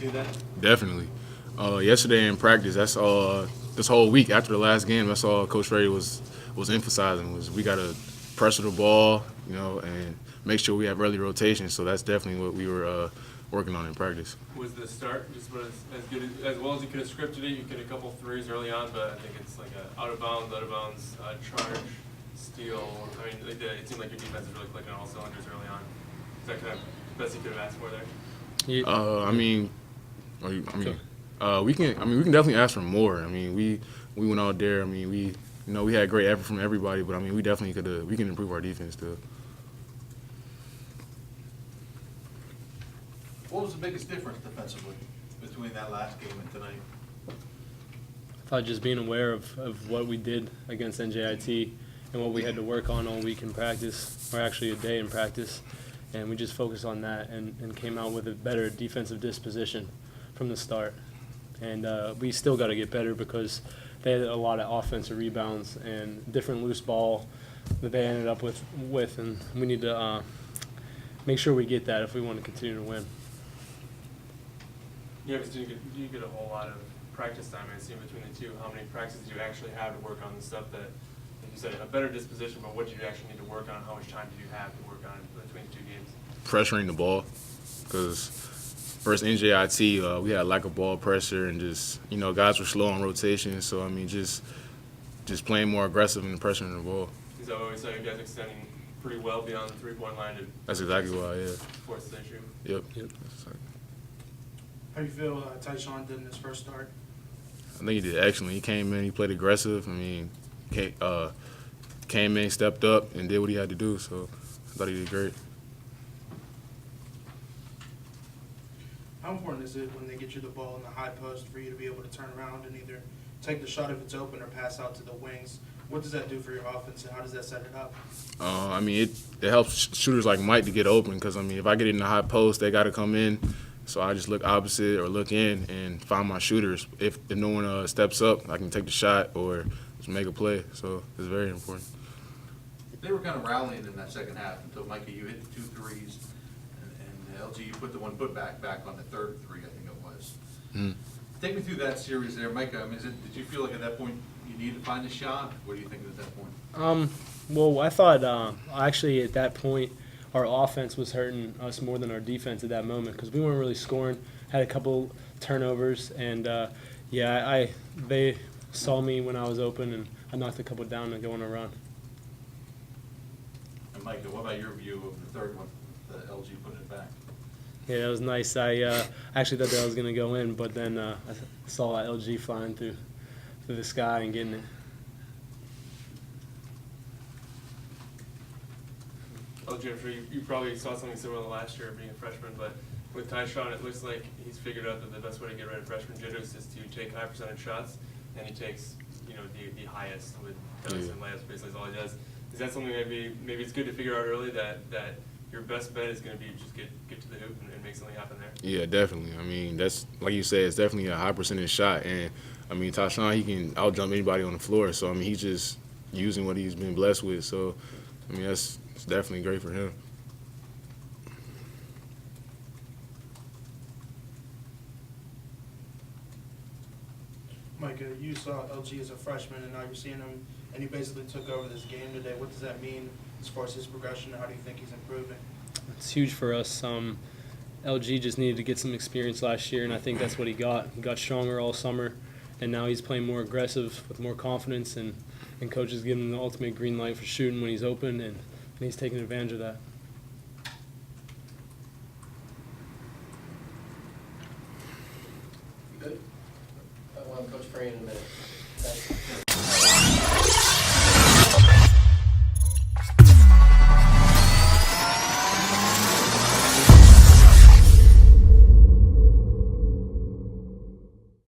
see that? Definitely. Yesterday in practice, that's all. This whole week after the last game, that's all Coach Ray was emphasizing was we got to pressure the ball, and make sure we have early rotation. So that's definitely what we were working on in practice. Was the start just as good as well as you could have scripted it? You get a couple threes early on, but I think it's like a out of bounds, charge, steal. I mean, it seemed like your defense is really clicking on all cylinders early on. Is that kind of the best you could have asked for there? We can definitely ask for more. I mean, we went out there. I mean, we had great effort from everybody, but I mean, we definitely we can improve our defense too. What was the biggest difference defensively between that last game and tonight? I thought just being aware of what we did against NJIT and what we had to work on all week in practice, or actually a day in practice, and we just focused on that and came out with a better defensive disposition from the start. And we still got to get better because they had a lot of offensive rebounds and different loose ball that they ended up with and we need to make sure we get that if we want to continue to win. Yeah, because you get a whole lot of practice time, I assume, between the two. How many practices do you actually have to work on the stuff that, like you said, a better disposition, but what do you actually need to work on? How much time do you have to work on between the two games? Pressuring the ball, because first NJIT, we had lack of ball pressure and just, guys were slow on rotation. So, I mean, just playing more aggressive and pressuring the ball. Is that what we saw you guys extending pretty well beyond the three-point line? That's exactly why, yeah. Force the issue? Yep. How do you feel Tyshawn did in his first start? I think he did excellent. He came in, he played aggressive. I mean, came in, stepped up, and did what he had to do. So I thought he did great. How important is it when they get you the ball in the high post for you to be able to turn around and either take the shot if it's open or pass out to the wings? What does that do for your offense, and how does that set it up? I mean, it helps shooters like Mike to get open because, I mean, if I get in the high post, they got to come in. So I just look opposite or look in and find my shooters. If no one steps up, I can take the shot or just make a play. So it's very important. They were kind of rallying in that second half until, Micah, you hit the 2 threes, and LG, you put the one back on the third three, I think it was. Mm-hmm. Take me through that series there, Micah. I mean, did you feel like at that point you needed to find a shot? What do you think at that point? Well, I thought actually at that point our offense was hurting us more than our defense at that moment because we weren't really scoring. Had a couple turnovers, and they saw me when I was open, and I knocked a couple down and go on a run. And Micah, what about your view of the third one, the LG putting it back? Yeah, that was nice. I actually thought that was going to go in, but then I saw LG flying through the sky and getting it. LG, I'm sure you probably saw something similar last year being a freshman, but with Tyshawn, it looks like he's figured out that the best way to get rid of freshman jitters is to take high percentage shots, and he takes the highest with dunks and layups. Basically, is all he does. Is that something maybe it's good to figure out early that your best bet is going to be just get to the hoop and make something happen there? Yeah, definitely. I mean, that's like you said, it's definitely a high percentage shot, and I mean, Tyshawn, he can out-jump anybody on the floor. So I mean, he's just using what he's been blessed with. So I mean, it's definitely great for him. Micah, you saw LG as a freshman, and now you're seeing him, and he basically took over this game today. What does that mean as far as his progression, and how do you think he's improving? It's huge for us. LG just needed to get some experience last year, and I think that's what he got. He got stronger all summer, and now he's playing more aggressive with more confidence, and coaches give him the ultimate green light for shooting when he's open, and he's taking advantage of that.